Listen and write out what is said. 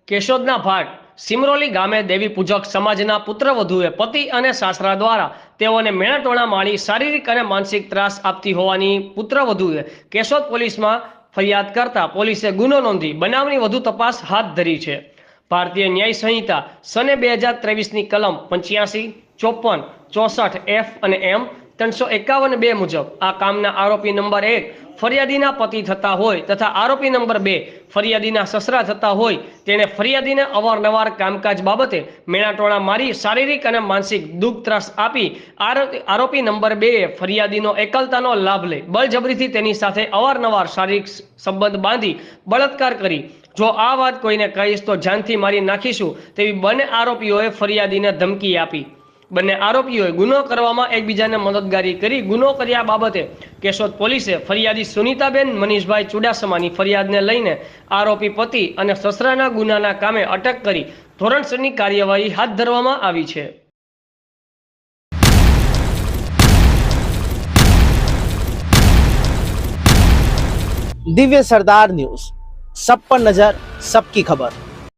કેશોદના ભાટ સિમરોલી ગામે દેવી પૂજક સમાજના પુત્રવધુએ પતિ અને સાસરા દ્વારા તેઓને મેણાટોણા મારી શારીરિક અને માનસિક ત્રાસ આપતી હોવાની પુત્રવધુએ કેશોદ પોલીસમાં ફરિયાદ કરતા પોલીસે ગુનો નોંધી બનાવની વધુ તપાસ હાથ ધરી છે। ભારતીય ન્યાય સંહિતા સને 2023ની કલમ 85, 54, 64 F અને M 351(2) મુજબ આ કામના આરોપી નંબર 1 ફરિયાદીના પતિ થતા હોય તથા આરોપી નંબર 2 ફરિયાદીના સસરા થતા હોય તેણે ફરિયાદીને અવારનવાર કામકાજ બાબતે મેણાટોણા મારી શારીરિક અને માનસિક દુઃખ ત્રાસ આપી આરોપી નંબર 2 ફરિયાદીનો એકલતાનો લાભ લઈ બળજબરીથી તેની સાથે અવારનવાર શારીરિક સંબંધ બાંધી બળાત્કાર કરી જો આ વાત કોઈને કહીશ તો જાનથી મારી નાખીશું તેવી બંને આરોપીઓએ ફરિયાદીને ધમકી આપી। બંને આરોપીઓએ ગુનો કરવામાં એકબીજાને મદદગારી કરી ગુનો કર્યા બાબતે કેશોદ પોલીસે ફરિયાદી સુનીતાબેન મનીષભાઈ ચુડાસમાની ફરિયાદને લઈને આરોપી પતિ અને સસરાના ગુનાના કામે અટક કરી ધોરણસરની કાર્યવાહી હાથ ધરવામાં આવી છે। दिव्य सरदार न्यूज, सब पर नजर, सबकी खबर।